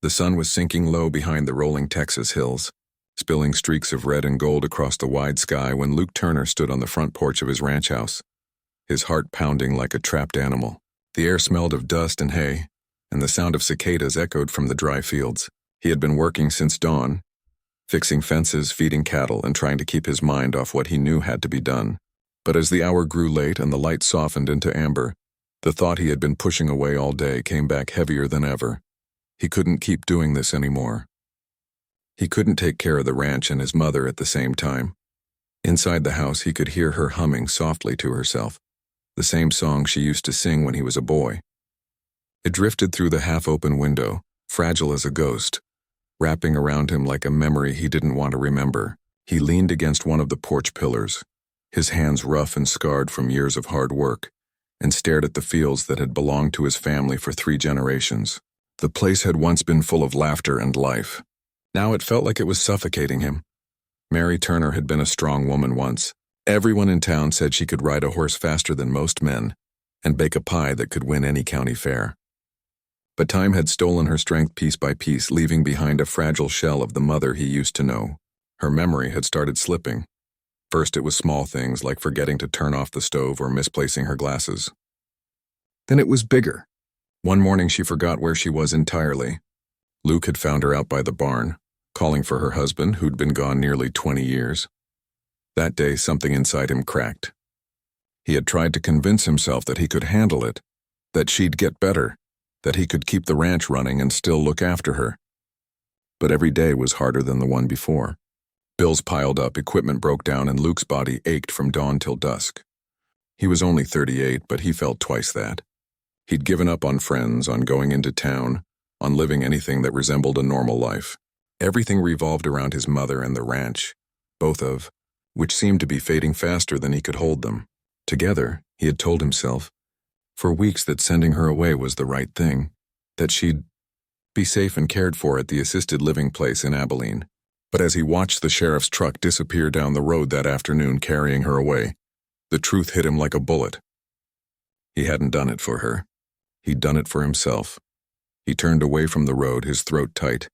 The sun was sinking low behind the rolling Texas hills, spilling streaks of red and gold across the wide sky when Luke Turner stood on the front porch of his ranch house, his heart pounding like a trapped animal. The air smelled of dust and hay, and the sound of cicadas echoed from the dry fields. He had been working since dawn, fixing fences, feeding cattle, and trying to keep his mind off what he knew had to be done. But as the hour grew late and the light softened into amber, the thought he had been pushing away all day came back heavier than ever. He couldn't keep doing this anymore. He couldn't take care of the ranch and his mother at the same time. Inside the house, he could hear her humming softly to herself, the same song she used to sing when he was a boy. It drifted through the half-open window, fragile as a ghost, wrapping around him like a memory he didn't want to remember. He leaned against one of the porch pillars, his hands rough and scarred from years of hard work, and stared at the fields that had belonged to his family for 3 generations. The place had once been full of laughter and life. Now it felt like it was suffocating him. Mary Turner had been a strong woman once. Everyone in town said she could ride a horse faster than most men and bake a pie that could win any county fair. But time had stolen her strength piece by piece, leaving behind a fragile shell of the mother he used to know. Her memory had started slipping. First it was small things like forgetting to turn off the stove or misplacing her glasses. Then it was bigger. One morning she forgot where she was entirely. Luke had found her out by the barn, calling for her husband, who'd been gone nearly 20 years. That day something inside him cracked. He had tried to convince himself that he could handle it, that she'd get better, that he could keep the ranch running and still look after her. But every day was harder than the one before. Bills piled up, equipment broke down, and Luke's body ached from dawn till dusk. He was only 38, but he felt twice that. He'd given up on friends, on going into town, on living anything that resembled a normal life. Everything revolved around his mother and the ranch, both of which seemed to be fading faster than he could hold them. Together, he had told himself, for weeks, that sending her away was the right thing, that she'd be safe and cared for at the assisted living place in Abilene. But as he watched the sheriff's truck disappear down the road that afternoon carrying her away, the truth hit him like a bullet. He hadn't done it for her. He'd done it for himself. He turned away from the road, his throat tight.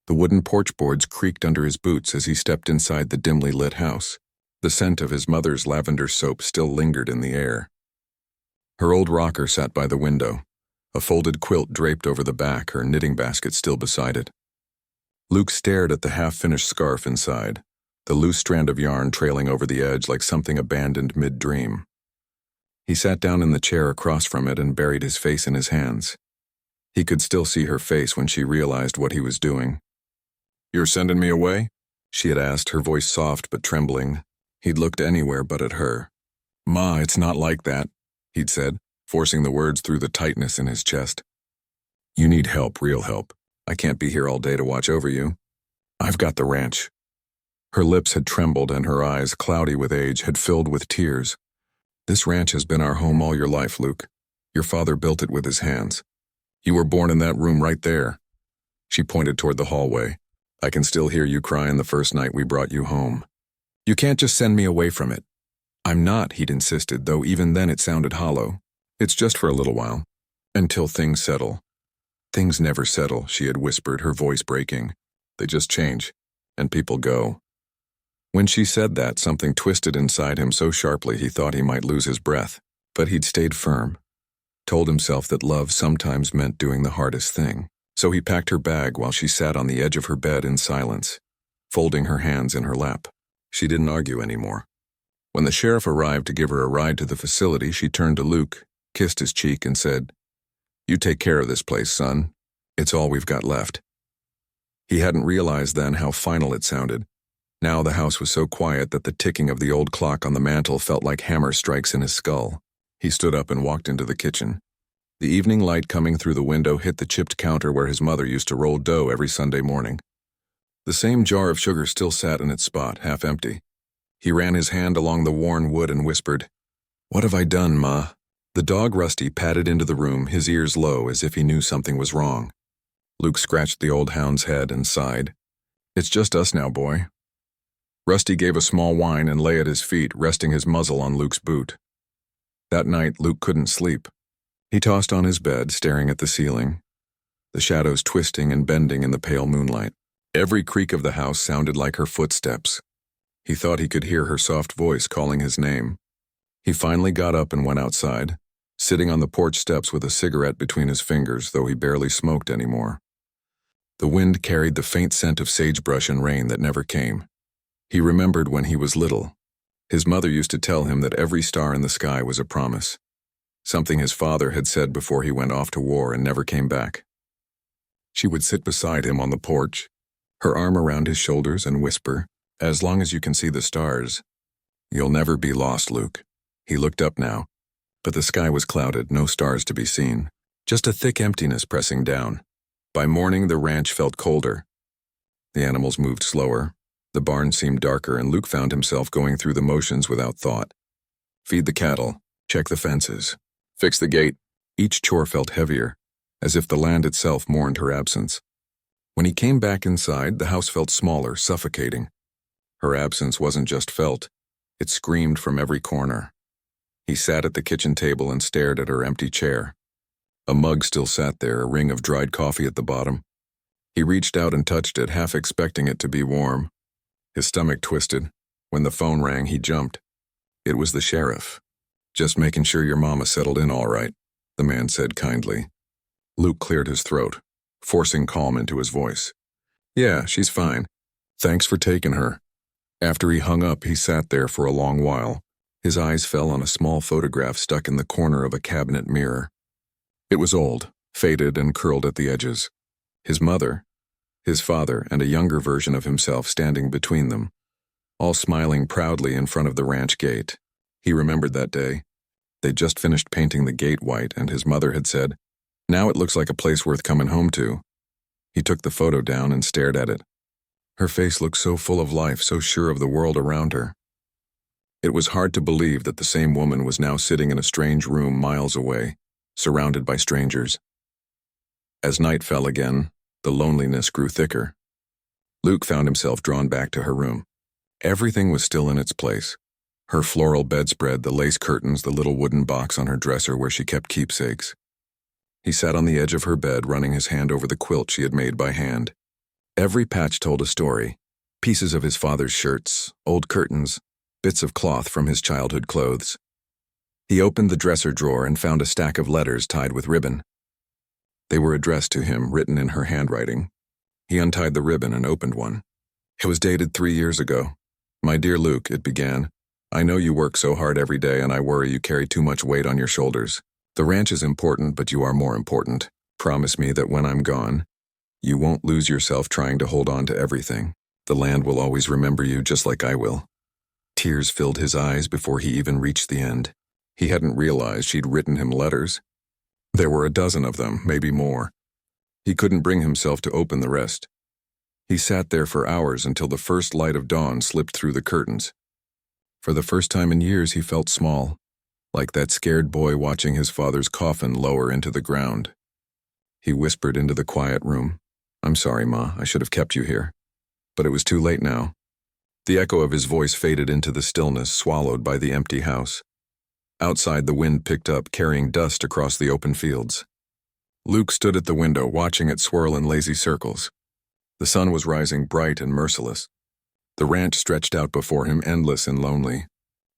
The wooden porch boards creaked under his boots as he stepped inside the dimly lit house. The scent of his mother's lavender soap still lingered in the air. Her old rocker sat by the window, a folded quilt draped over the back, her knitting basket still beside it. Luke stared at the half-finished scarf inside, the loose strand of yarn trailing over the edge like something abandoned mid-dream. He sat down in the chair across from it and buried his face in his hands. He could still see her face when she realized what he was doing. "You're sending me away?" she had asked, her voice soft but trembling. He'd looked anywhere but at her. "Ma, it's not like that," he'd said, forcing the words through the tightness in his chest. "You need help, real help. I can't be here all day to watch over you. I've got the ranch." Her lips had trembled and her eyes, cloudy with age, had filled with tears. "This ranch has been our home all your life, Luke. Your father built it with his hands. You were born in that room right there." She pointed toward the hallway. "I can still hear you crying the first night we brought you home. You can't just send me away from it." "I'm not," he'd insisted, though even then it sounded hollow. "It's just for a little while. Until things settle." "Things never settle," she had whispered, her voice breaking. "They just change, and people go." When she said that, something twisted inside him so sharply he thought he might lose his breath. But he'd stayed firm, told himself that love sometimes meant doing the hardest thing. So he packed her bag while she sat on the edge of her bed in silence, folding her hands in her lap. She didn't argue anymore. When the sheriff arrived to give her a ride to the facility, she turned to Luke, kissed his cheek, and said, "You take care of this place, son. It's all we've got left." He hadn't realized then how final it sounded. Now the house was so quiet that the ticking of the old clock on the mantel felt like hammer strikes in his skull. He stood up and walked into the kitchen. The evening light coming through the window hit the chipped counter where his mother used to roll dough every Sunday morning. The same jar of sugar still sat in its spot, half empty. He ran his hand along the worn wood and whispered, "What have I done, Ma?" The dog Rusty padded into the room, his ears low as if he knew something was wrong. Luke scratched the old hound's head and sighed. "It's just us now, boy." Rusty gave a small whine and lay at his feet, resting his muzzle on Luke's boot. That night, Luke couldn't sleep. He tossed on his bed, staring at the ceiling. the shadows twisting and bending in the pale moonlight. Every creak of the house sounded like her footsteps. He thought he could hear her soft voice calling his name. He finally got up and went outside, sitting on the porch steps with a cigarette between his fingers, though he barely smoked anymore. The wind carried the faint scent of sagebrush and rain that never came. He remembered when he was little. His mother used to tell him that every star in the sky was a promise, something his father had said before he went off to war and never came back. She would sit beside him on the porch, her arm around his shoulders, and whisper, "As long as you can see the stars, you'll never be lost, Luke." He looked up now, but the sky was clouded, no stars to be seen, just a thick emptiness pressing down. By morning, the ranch felt colder. The animals moved slower, the barn seemed darker, and Luke found himself going through the motions without thought. Feed the cattle, check the fences, fix the gate. Each chore felt heavier, as if the land itself mourned her absence. When he came back inside, the house felt smaller, suffocating. Her absence wasn't just felt, it screamed from every corner. He sat at the kitchen table and stared at her empty chair. A mug still sat there, a ring of dried coffee at the bottom. He reached out and touched it, half expecting it to be warm. His stomach twisted. When the phone rang, he jumped. It was the sheriff. "Just making sure your mama settled in all right," the man said kindly. Luke cleared his throat, forcing calm into his voice. "Yeah, she's fine. Thanks for taking her." After he hung up, he sat there for a long while. His eyes fell on a small photograph stuck in the corner of a cabinet mirror. It was old, faded, and curled at the edges. His mother, his father, and a younger version of himself standing between them, all smiling proudly in front of the ranch gate. He remembered that day. They'd just finished painting the gate white, and his mother had said, "Now it looks like a place worth coming home to." He took the photo down and stared at it. Her face looked so full of life, so sure of the world around her. It was hard to believe that the same woman was now sitting in a strange room miles away, surrounded by strangers. As night fell again, the loneliness grew thicker. Luke found himself drawn back to her room. Everything was still in its place. Her floral bedspread, the lace curtains, the little wooden box on her dresser where she kept keepsakes. He sat on the edge of her bed, running his hand over the quilt she had made by hand. Every patch told a story. Pieces of his father's shirts, old curtains, bits of cloth from his childhood clothes. He opened the dresser drawer and found a stack of letters tied with ribbon. They were addressed to him, written in her handwriting. He untied the ribbon and opened one. It was dated 3 years ago. "My dear Luke," it began, "I know you work so hard every day, and I worry you carry too much weight on your shoulders. The ranch is important, but you are more important. Promise me that when I'm gone, you won't lose yourself trying to hold on to everything. The land will always remember you, just like I will." Tears filled his eyes before he even reached the end. He hadn't realized she'd written him letters. There were a dozen of them, maybe more. He couldn't bring himself to open the rest. He sat there for hours until the first light of dawn slipped through the curtains. For the first time in years, he felt small, like that scared boy watching his father's coffin lower into the ground. He whispered into the quiet room, "I'm sorry, Ma, I should have kept you here." But it was too late now. The echo of his voice faded into the stillness, swallowed by the empty house. Outside, the wind picked up, carrying dust across the open fields. Luke stood at the window, watching it swirl in lazy circles. The sun was rising bright and merciless. The ranch stretched out before him, endless and lonely.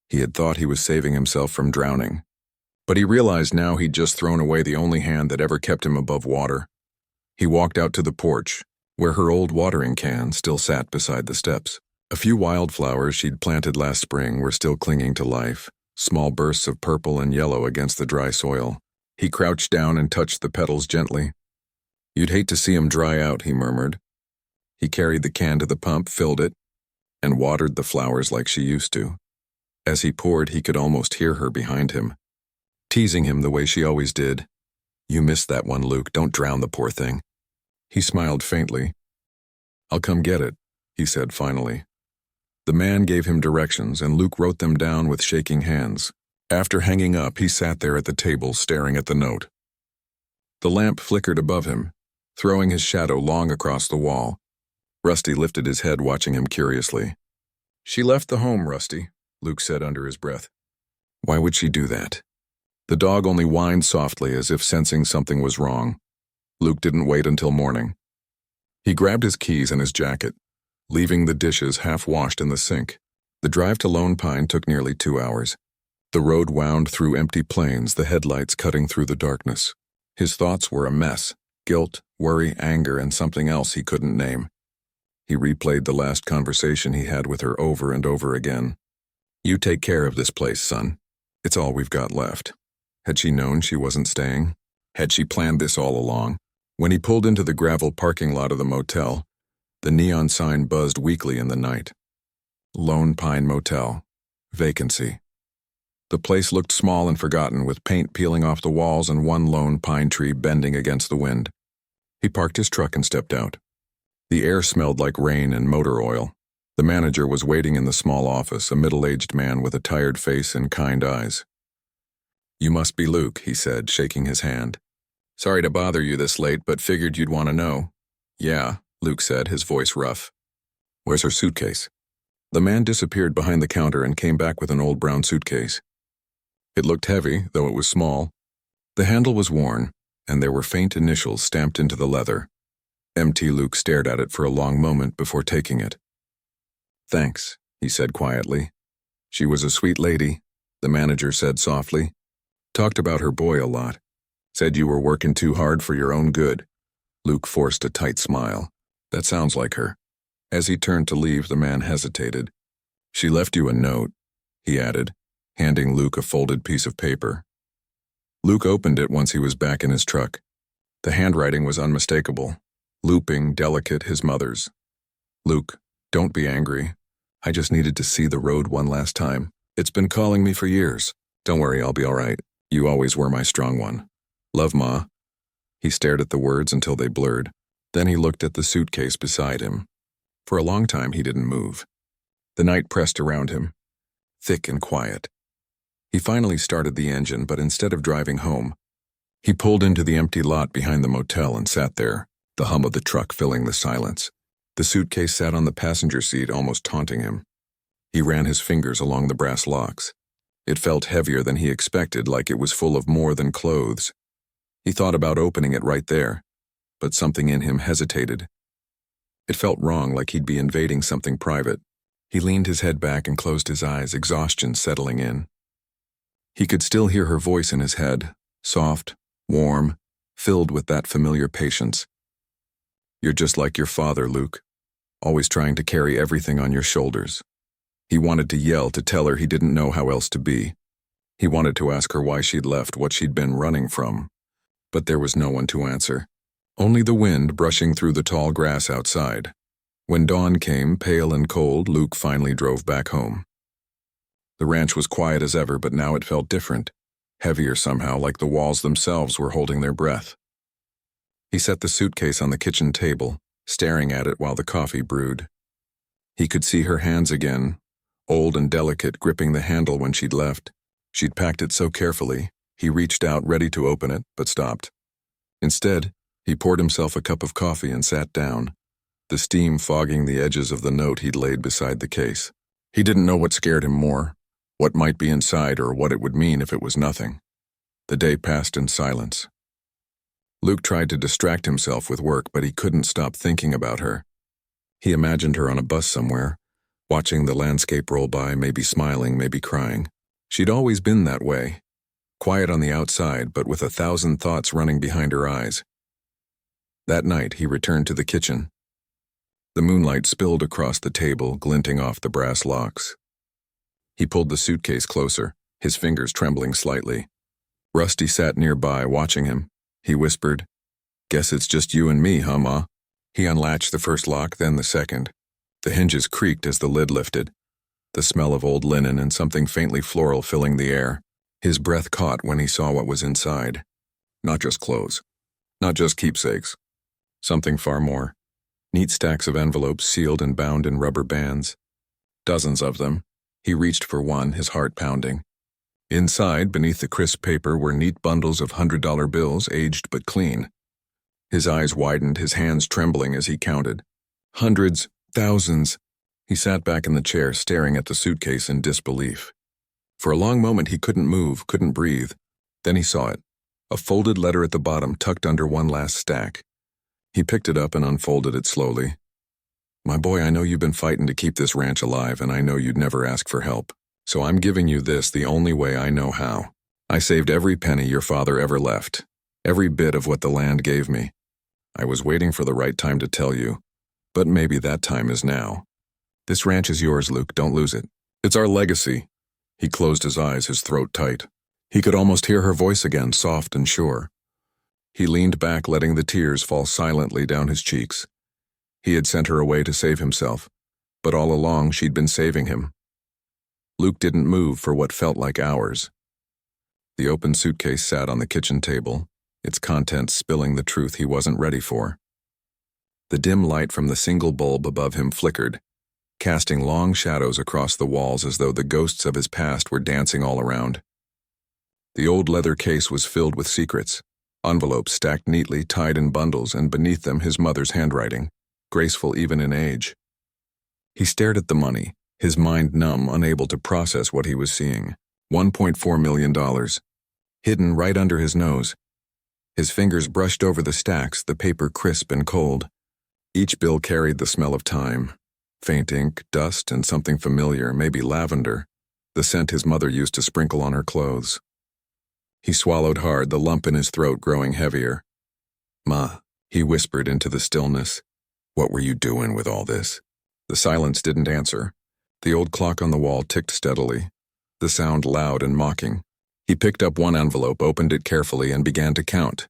He had thought he was saving himself from drowning. But he realized now he'd just thrown away the only hand that ever kept him above water. He walked out to the porch, where her old watering can still sat beside the steps. A few wildflowers she'd planted last spring were still clinging to life, small bursts of purple and yellow against the dry soil. He crouched down and touched the petals gently. "You'd hate to see 'em dry out," he murmured. He carried the can to the pump, filled it, and watered the flowers like she used to. As he poured, he could almost hear her behind him, teasing him the way she always did. "You missed that one, Luke. Don't drown the poor thing." He smiled faintly. "I'll come get it," he said finally. The man gave him directions, and Luke wrote them down with shaking hands. After hanging up, he sat there at the table, staring at the note. The lamp flickered above him, throwing his shadow long across the wall. Rusty lifted his head, watching him curiously. "She left the home, Rusty," Luke said under his breath. "Why would she do that?" The dog only whined softly, as if sensing something was wrong. Luke didn't wait until morning. He grabbed his keys and his jacket, leaving the dishes half-washed in the sink. The drive to Lone Pine took nearly 2 hours. The road wound through empty plains, the headlights cutting through the darkness. His thoughts were a mess: guilt, worry, anger, and something else he couldn't name. He replayed the last conversation he had with her over and over again. "You take care of this place, son. It's all we've got left." Had she known she wasn't staying? Had she planned this all along? When he pulled into the gravel parking lot of the motel, the neon sign buzzed weakly in the night. Lone Pine Motel. Vacancy. The place looked small and forgotten, with paint peeling off the walls and one lone pine tree bending against the wind. He parked his truck and stepped out. The air smelled like rain and motor oil. The manager was waiting in the small office, a middle-aged man with a tired face and kind eyes. "You must be Luke," he said, shaking his hand. "Sorry to bother you this late, but figured you'd want to know." "Yeah," Luke said, his voice rough. "Where's her suitcase?" The man disappeared behind the counter and came back with an old brown suitcase. It looked heavy, though it was small. The handle was worn, and there were faint initials stamped into the leather. Empty. Luke stared at it for a long moment before taking it. "Thanks," he said quietly. "She was a sweet lady," the manager said softly. "Talked about her boy a lot. Said you were working too hard for your own good." Luke forced a tight smile. "That sounds like her." As he turned to leave, the man hesitated. "She left you a note," he added, handing Luke a folded piece of paper. Luke opened it once he was back in his truck. The handwriting was unmistakable. Looping, delicate, his mother's. "Luke, don't be angry. I just needed to see the road one last time. It's been calling me for years. Don't worry, I'll be all right. You always were my strong one. Love, Ma." He stared at the words until they blurred. Then he looked at the suitcase beside him. For a long time he didn't move. The night pressed around him, thick and quiet. He finally started the engine, but instead of driving home, he pulled into the empty lot behind the motel and sat there, the hum of the truck filling the silence. The suitcase sat on the passenger seat, almost taunting him. He ran his fingers along the brass locks. It felt heavier than he expected, like it was full of more than clothes. He thought about opening it right there, but something in him hesitated. It felt wrong, like he'd be invading something private. He leaned his head back and closed his eyes, exhaustion settling in. He could still hear her voice in his head, soft, warm, filled with that familiar patience. "You're just like your father, Luke, always trying to carry everything on your shoulders." He wanted to yell, to tell her he didn't know how else to be. He wanted to ask her why she'd left, what she'd been running from. But there was no one to answer. Only the wind brushing through the tall grass outside. When dawn came, pale and cold, Luke finally drove back home. The ranch was quiet as ever, but now it felt different, heavier somehow, like the walls themselves were holding their breath. He set the suitcase on the kitchen table, staring at it while the coffee brewed. He could see her hands again, old and delicate, gripping the handle when she'd left. She'd packed it so carefully. He reached out, ready to open it, but stopped. Instead, he poured himself a cup of coffee and sat down, the steam fogging the edges of the note he'd laid beside the case. He didn't know what scared him more, what might be inside or what it would mean if it was nothing. The day passed in silence. Luke tried to distract himself with work, but he couldn't stop thinking about her. He imagined her on a bus somewhere, watching the landscape roll by, maybe smiling, maybe crying. She'd always been that way, quiet on the outside, but with 1,000 thoughts running behind her eyes. That night, he returned to the kitchen. The moonlight spilled across the table, glinting off the brass locks. He pulled the suitcase closer, his fingers trembling slightly. Rusty sat nearby, watching him. He whispered, "Guess it's just you and me, huh, Ma?" He unlatched the first lock, then the second. The hinges creaked as the lid lifted, the smell of old linen and something faintly floral filling the air. His breath caught when he saw what was inside. Not just clothes, not just keepsakes. Something far more. Neat stacks of envelopes sealed and bound in rubber bands. Dozens of them. He reached for one, his heart pounding. Inside, beneath the crisp paper, were neat bundles of $100 bills, aged but clean. His eyes widened, his hands trembling as he counted. Hundreds, thousands. He sat back in the chair, staring at the suitcase in disbelief. For a long moment he couldn't move, couldn't breathe. Then he saw it. a folded letter at the bottom tucked under one last stack. He picked it up and unfolded it slowly. "My boy, I know you've been fighting to keep this ranch alive, and I know you'd never ask for help. So I'm giving you this the only way I know how. I saved every penny your father ever left, every bit of what the land gave me. I was waiting for the right time to tell you, but maybe that time is now. This ranch is yours, Luke, don't lose it. It's our legacy." He closed his eyes, his throat tight. He could almost hear her voice again, soft and sure. He leaned back, letting the tears fall silently down his cheeks. He had sent her away to save himself, but all along she'd been saving him. Luke didn't move for what felt like hours. The open suitcase sat on the kitchen table, its contents spilling the truth he wasn't ready for. The dim light from the single bulb above him flickered, casting long shadows across the walls as though the ghosts of his past were dancing all around. The old leather case was filled with secrets, envelopes stacked neatly, tied in bundles, and beneath them his mother's handwriting, graceful even in age. He stared at the money, his mind numb, unable to process what he was seeing. $1.4 million, hidden right under his nose. His fingers brushed over the stacks, the paper crisp and cold. Each bill carried the smell of time, faint ink, dust, and something familiar, maybe lavender, the scent his mother used to sprinkle on her clothes. He swallowed hard, the lump in his throat growing heavier. "Ma," he whispered into the stillness. "What were you doing with all this?" The silence didn't answer. The old clock on the wall ticked steadily, the sound loud and mocking. He picked up one envelope, opened it carefully, and began to count.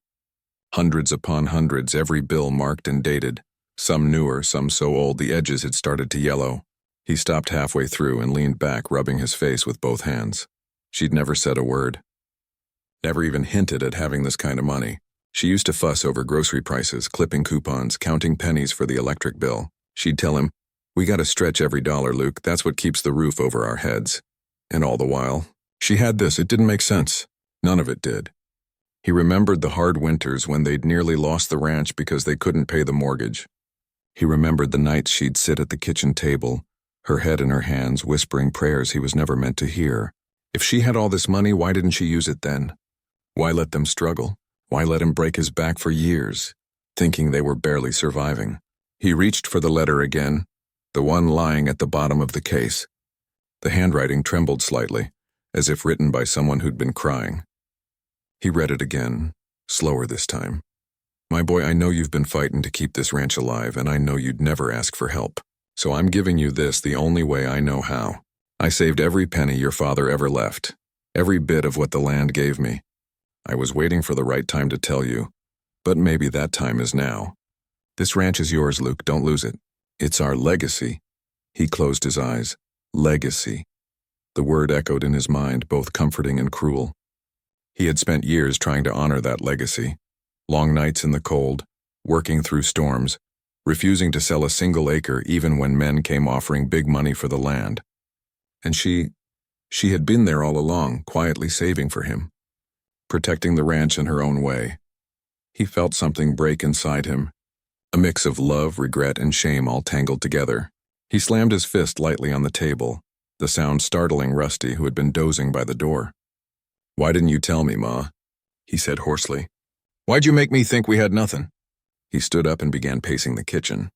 Hundreds upon hundreds, every bill marked and dated, some newer, some so old the edges had started to yellow. He stopped halfway through and leaned back, rubbing his face with both hands. She'd never said a word. Never even hinted at having this kind of money. She used to fuss over grocery prices, clipping coupons, counting pennies for the electric bill. She'd tell him, "We gotta stretch every dollar, Luke, that's what keeps the roof over our heads." And all the while, she had this, it didn't make sense. None of it did. He remembered the hard winters when they'd nearly lost the ranch because they couldn't pay the mortgage. He remembered the nights she'd sit at the kitchen table, her head in her hands, whispering prayers he was never meant to hear. If she had all this money, why didn't she use it then? Why let them struggle? Why let him break his back for years, thinking they were barely surviving? He reached for the letter again, the one lying at the bottom of the case. The handwriting trembled slightly, as if written by someone who'd been crying. He read it again, slower this time. "My boy, I know you've been fighting to keep this ranch alive, and I know you'd never ask for help. So I'm giving you this the only way I know how. I saved every penny your father ever left, every bit of what the land gave me. I was waiting for the right time to tell you, but maybe that time is now. This ranch is yours, Luke, don't lose it. It's our legacy." He closed his eyes. Legacy. The word echoed in his mind, both comforting and cruel. He had spent years trying to honor that legacy. Long nights in the cold, working through storms, refusing to sell a single acre even when men came offering big money for the land. And she had been there all along, quietly saving for him, protecting the ranch in her own way. He felt something break inside him, a mix of love, regret, and shame all tangled together. He slammed his fist lightly on the table, the sound startling Rusty, who had been dozing by the door. "Why didn't you tell me, Ma?" he said hoarsely. "Why'd you make me think we had nothing?" He stood up and began pacing the kitchen.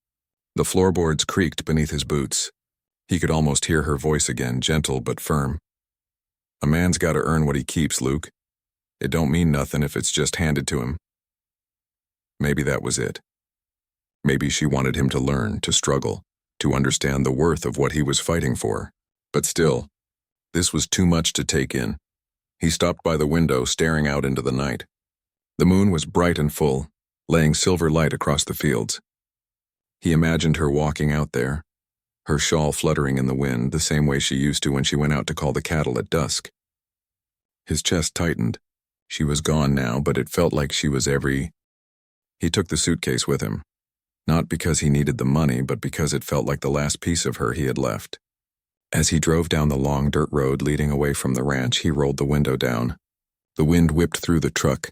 The floorboards creaked beneath his boots. He could almost hear her voice again, gentle but firm. "A man's gotta earn what he keeps, Luke. It don't mean nothing if it's just handed to him." Maybe that was it. Maybe she wanted him to learn, to struggle, to understand the worth of what he was fighting for. But still, this was too much to take in. He stopped by the window, staring out into the night. The moon was bright and full, laying silver light across the fields. He imagined her walking out there, her shawl fluttering in the wind the same way she used to when she went out to call the cattle at dusk. His chest tightened. She was gone now, but it felt like she was every... He took the suitcase with him, not because he needed the money, but because it felt like the last piece of her he had left. As he drove down the long dirt road leading away from the ranch, he rolled the window down. The wind whipped through the truck,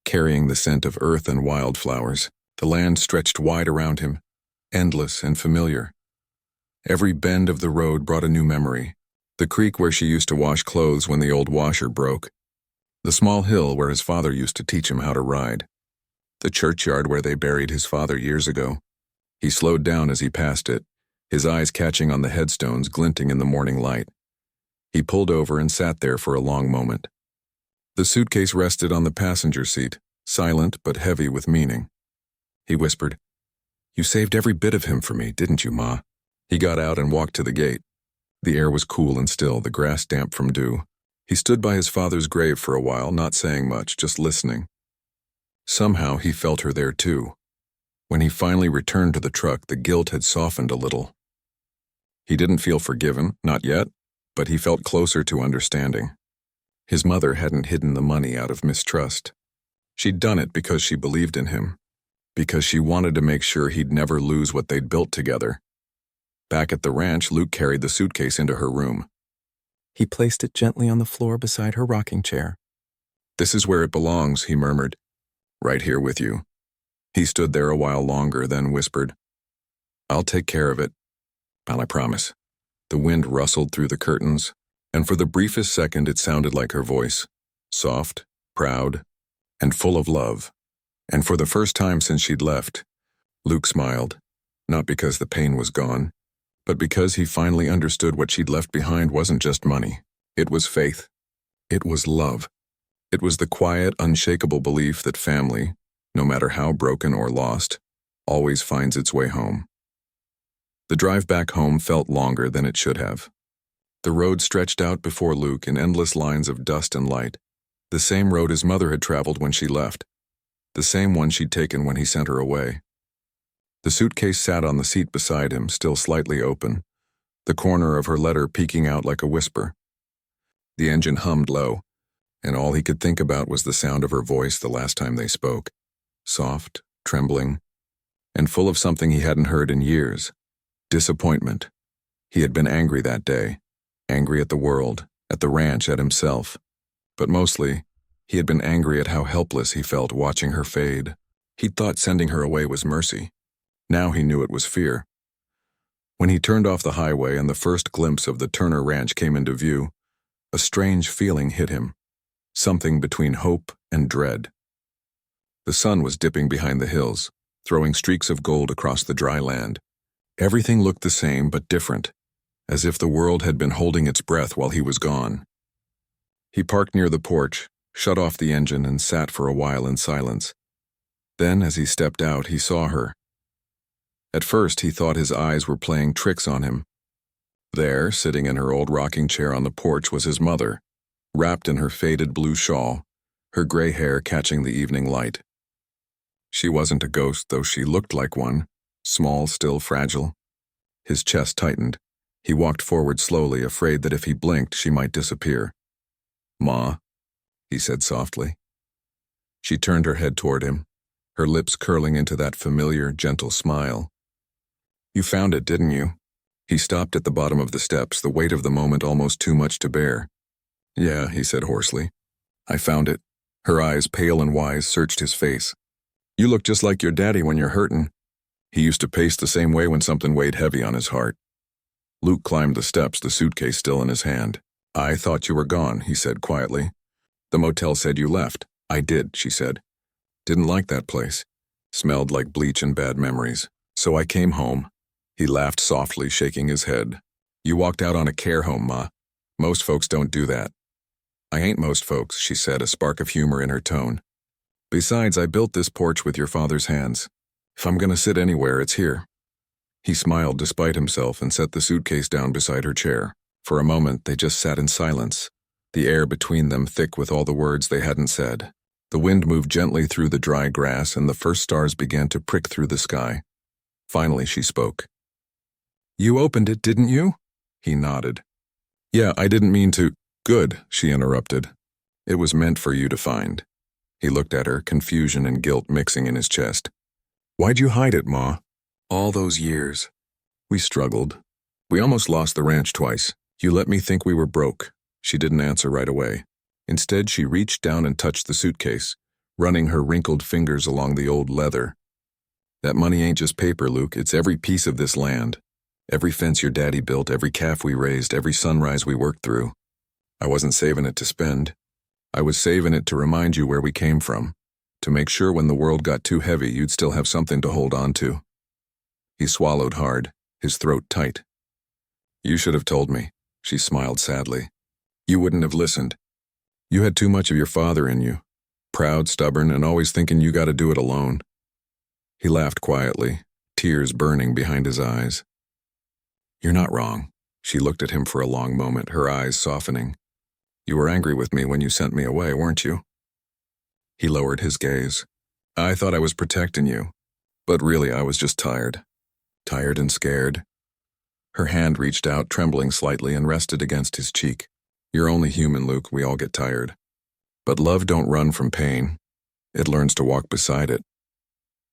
carrying the scent of earth and wildflowers. The land stretched wide around him, endless and familiar. Every bend of the road brought a new memory. The creek where she used to wash clothes when the old washer broke. The small hill where his father used to teach him how to ride. The churchyard where they buried his father years ago. He slowed down as he passed it, his eyes catching on the headstones glinting in the morning light. He pulled over and sat there for a long moment. The suitcase rested on the passenger seat, silent but heavy with meaning. He whispered, "You saved every bit of him for me, didn't you, Ma?" He got out and walked to the gate. The air was cool and still, the grass damp from dew. He stood by his father's grave for a while, not saying much, just listening. Somehow he felt her there too. When he finally returned to the truck, the guilt had softened a little. He didn't feel forgiven, not yet, but he felt closer to understanding. His mother hadn't hidden the money out of mistrust. She'd done it because she believed in him, because she wanted to make sure he'd never lose what they'd built together. Back at the ranch, Luke carried the suitcase into her room. He placed it gently on the floor beside her rocking chair. "This is where it belongs," he murmured. "Right here with you." He stood there a while longer, then whispered, "I'll take care of it. I promise." The wind rustled through the curtains, and for the briefest second it sounded like her voice, soft, proud, and full of love. And for the first time since she'd left, Luke smiled, not because the pain was gone, but because he finally understood what she'd left behind wasn't just money. It was faith. It was love. It was the quiet, unshakable belief that family, no matter how broken or lost, always finds its way home. The drive back home felt longer than it should have. The road stretched out before Luke in endless lines of dust and light, the same road his mother had traveled when she left, the same one she'd taken when he sent her away. The suitcase sat on the seat beside him, still slightly open, the corner of her letter peeking out like a whisper. The engine hummed low, and all he could think about was the sound of her voice the last time they spoke, soft, trembling, and full of something he hadn't heard in years. Disappointment. He had been angry that day, angry at the world, at the ranch, at himself. But mostly, he had been angry at how helpless he felt watching her fade. He'd thought sending her away was mercy. Now he knew it was fear. When he turned off the highway and the first glimpse of the Turner Ranch came into view, a strange feeling hit him, something between hope and dread. The sun was dipping behind the hills, throwing streaks of gold across the dry land. Everything looked the same but different, as if the world had been holding its breath while he was gone. He parked near the porch, shut off the engine, and sat for a while in silence. Then, as he stepped out, he saw her. At first, he thought his eyes were playing tricks on him. There, sitting in her old rocking chair on the porch, was his mother, wrapped in her faded blue shawl, her gray hair catching the evening light. She wasn't a ghost, though she looked like one, small, still fragile. His chest tightened. He walked forward slowly, afraid that if he blinked, she might disappear. "Ma," he said softly. She turned her head toward him, her lips curling into that familiar, gentle smile. "You found it, didn't you?" He stopped at the bottom of the steps, the weight of the moment almost too much to bear. "Yeah," he said hoarsely. "I found it." Her eyes, pale and wise, searched his face. "You look just like your daddy when you're hurtin'." He used to pace the same way when something weighed heavy on his heart. Luke climbed the steps, the suitcase still in his hand. "I thought you were gone," he said quietly. "The motel said you left." "I did," she said. "Didn't like that place. Smelled like bleach and bad memories. So I came home." He laughed softly, shaking his head. "You walked out on a care home, Ma. Most folks don't do that." "I ain't most folks," she said, a spark of humor in her tone. "Besides, I built this porch with your father's hands. If I'm gonna sit anywhere, it's here." He smiled despite himself and set the suitcase down beside her chair. For a moment, they just sat in silence, the air between them thick with all the words they hadn't said. The wind moved gently through the dry grass, and the first stars began to prick through the sky. Finally, she spoke. "You opened it, didn't you?" He nodded. "Yeah, I didn't mean to—" "Good," she interrupted. "It was meant for you to find." He looked at her, confusion and guilt mixing in his chest. "Why'd you hide it, Ma?" "All those years. We struggled. We almost lost the ranch twice. You let me think we were broke." She didn't answer right away. Instead, she reached down and touched the suitcase, running her wrinkled fingers along the old leather. "That money ain't just paper, Luke. It's every piece of this land. Every fence your daddy built, every calf we raised, every sunrise we worked through. I wasn't saving it to spend. I was saving it to remind you where we came from, to make sure when the world got too heavy you'd still have something to hold on to." He swallowed hard, his throat tight. "You should have told me," she smiled sadly. "You wouldn't have listened. You had too much of your father in you, proud, stubborn, and always thinking you got to do it alone." He laughed quietly, tears burning behind his eyes. "You're not wrong." She looked at him for a long moment, her eyes softening. "You were angry with me when you sent me away, weren't you?" He lowered his gaze. "I thought I was protecting you, but really I was just tired. Tired and scared." Her hand reached out, trembling slightly, and rested against his cheek. "You're only human, Luke. We all get tired. But love don't run from pain. It learns to walk beside it."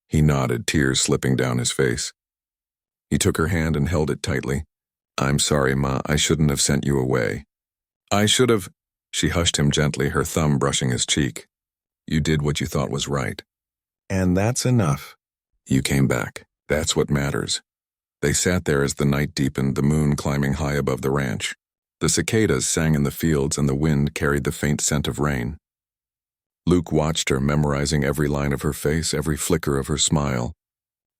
He nodded, tears slipping down his face. He took her hand and held it tightly. "I'm sorry, Ma. I shouldn't have sent you away." "I should have—" She hushed him gently, her thumb brushing his cheek. "You did what you thought was right. And that's enough. You came back. That's what matters." They sat there as the night deepened, the moon climbing high above the ranch. The cicadas sang in the fields and the wind carried the faint scent of rain. Luke watched her, memorizing every line of her face, every flicker of her smile.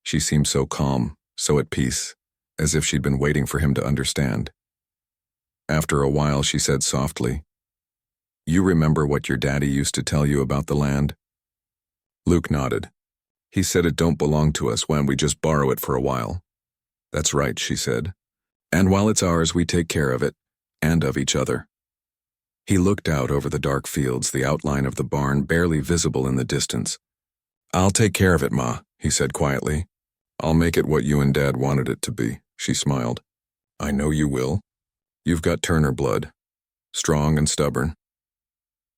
She seemed so calm, so at peace, as if she'd been waiting for him to understand. After a while, she said softly, "You remember what your daddy used to tell you about the land?" Luke nodded. "He said it don't belong to us when we just borrow it for a while." "That's right," she said. "And while it's ours, we take care of it, and of each other." He looked out over the dark fields, the outline of the barn barely visible in the distance. "I'll take care of it, Ma," he said quietly. "I'll make it what you and Dad wanted it to be," she smiled. "I know you will. You've got Turner blood, strong and stubborn."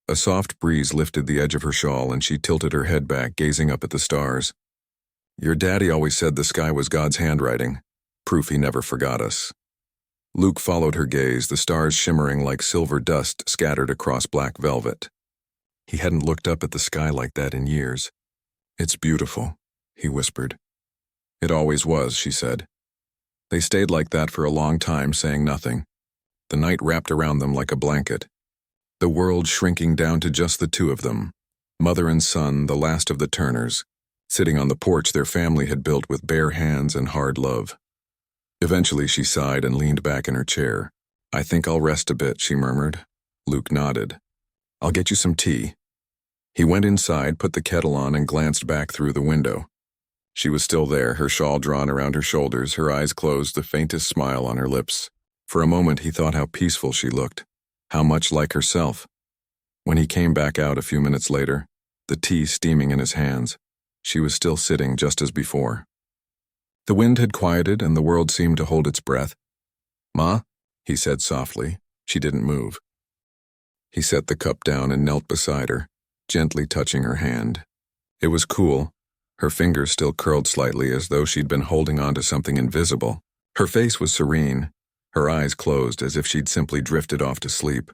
A soft breeze lifted the edge of her shawl and she tilted her head back, gazing up at the stars. "Your daddy always said the sky was God's handwriting, proof he never forgot us." Luke followed her gaze, the stars shimmering like silver dust scattered across black velvet. He hadn't looked up at the sky like that in years. "It's beautiful," he whispered. "It always was," she said. They stayed like that for a long time, saying nothing. The night wrapped around them like a blanket. The world shrinking down to just the two of them, mother and son, the last of the Turners, sitting on the porch their family had built with bare hands and hard love. Eventually she sighed and leaned back in her chair. "I think I'll rest a bit," she murmured. Luke nodded. "I'll get you some tea." He went inside, put the kettle on, and glanced back through the window. She was still there, her shawl drawn around her shoulders, her eyes closed, the faintest smile on her lips. For a moment he thought how peaceful she looked, how much like herself. When he came back out a few minutes later, the tea steaming in his hands, she was still sitting just as before. The wind had quieted and the world seemed to hold its breath. "Ma?" he said softly. She didn't move. He set the cup down and knelt beside her, gently touching her hand. It was cool, her fingers still curled slightly as though she'd been holding on to something invisible. Her face was serene, her eyes closed as if she'd simply drifted off to sleep.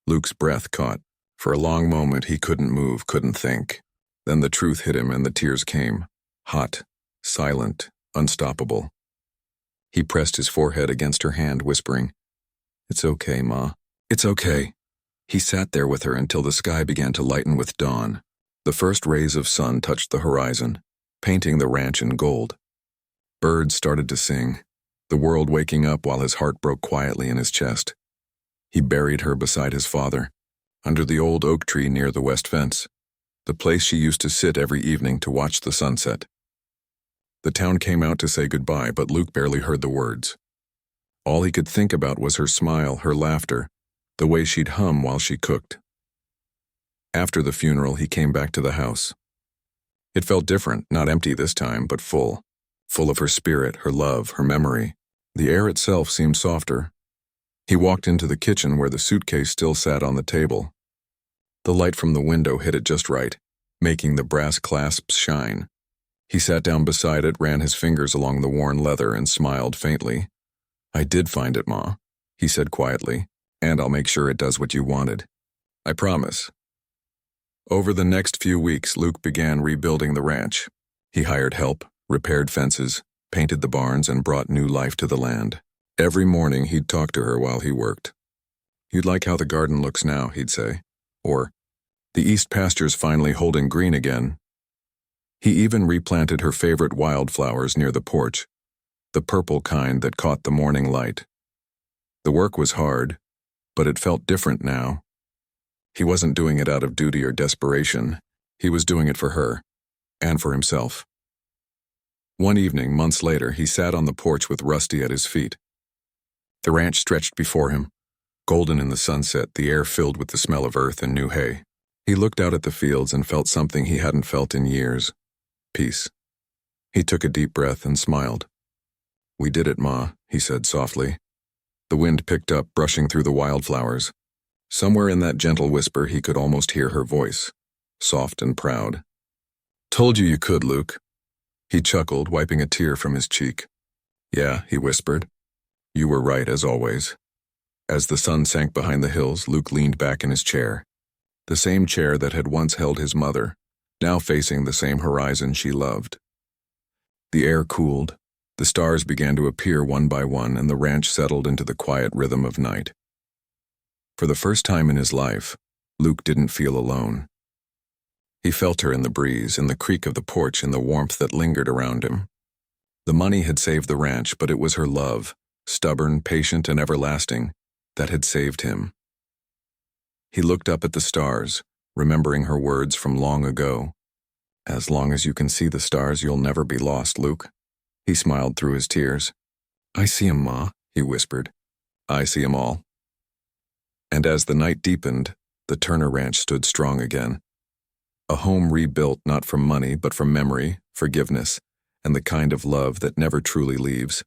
Luke's breath caught. For a long moment he couldn't move, couldn't think. Then the truth hit him and the tears came, hot, silent, unstoppable. He pressed his forehead against her hand, whispering, "It's okay, Ma. It's okay." He sat there with her until the sky began to lighten with dawn. The first rays of sun touched the horizon, painting the ranch in gold. Birds started to sing, the world waking up while his heart broke quietly in his chest. He buried her beside his father, under the old oak tree near the west fence, the place she used to sit every evening to watch the sunset. The town came out to say goodbye, but Luke barely heard the words. All he could think about was her smile, her laughter, the way she'd hum while she cooked. After the funeral, he came back to the house. It felt different, not empty this time, but full. Full of her spirit, her love, her memory. The air itself seemed softer. He walked into the kitchen where the suitcase still sat on the table. The light from the window hit it just right, making the brass clasps shine. He sat down beside it, ran his fingers along the worn leather, and smiled faintly. "I did find it, Ma," he said quietly, "and I'll make sure it does what you wanted. I promise." Over the next few weeks, Luke began rebuilding the ranch. He hired help, repaired fences, painted the barns, and brought new life to the land. Every morning he'd talk to her while he worked. "You'd like how the garden looks now," he'd say. or the east pasture's finally holding green again. He even replanted her favorite wildflowers near the porch, the purple kind that caught the morning light. The work was hard, but it felt different now. He wasn't doing it out of duty or desperation. He was doing it for her, and for himself. One evening, months later, he sat on the porch with Rusty at his feet. The ranch stretched before him, golden in the sunset, the air filled with the smell of earth and new hay. He looked out at the fields and felt something he hadn't felt in years: peace. He took a deep breath and smiled. "We did it, Ma," he said softly. The wind picked up, brushing through the wildflowers. Somewhere in that gentle whisper he could almost hear her voice, soft and proud. "Told you you could, Luke." He chuckled, wiping a tear from his cheek. "Yeah," he whispered. "You were right, as always." As the sun sank behind the hills, Luke leaned back in his chair. The same chair that had once held his mother, now facing the same horizon she loved. The air cooled. The stars began to appear one by one, and the ranch settled into the quiet rhythm of night. For the first time in his life, Luke didn't feel alone. He felt her in the breeze, in the creak of the porch, in the warmth that lingered around him. The money had saved the ranch, but it was her love, stubborn, patient, and everlasting, that had saved him. He looked up at the stars, remembering her words from long ago. "As long as you can see the stars, you'll never be lost, Luke." He smiled through his tears. "I see 'em, Ma," he whispered. "I see 'em all." And as the night deepened, the Turner Ranch stood strong again. A home rebuilt not from money, but from memory, forgiveness, and the kind of love that never truly leaves.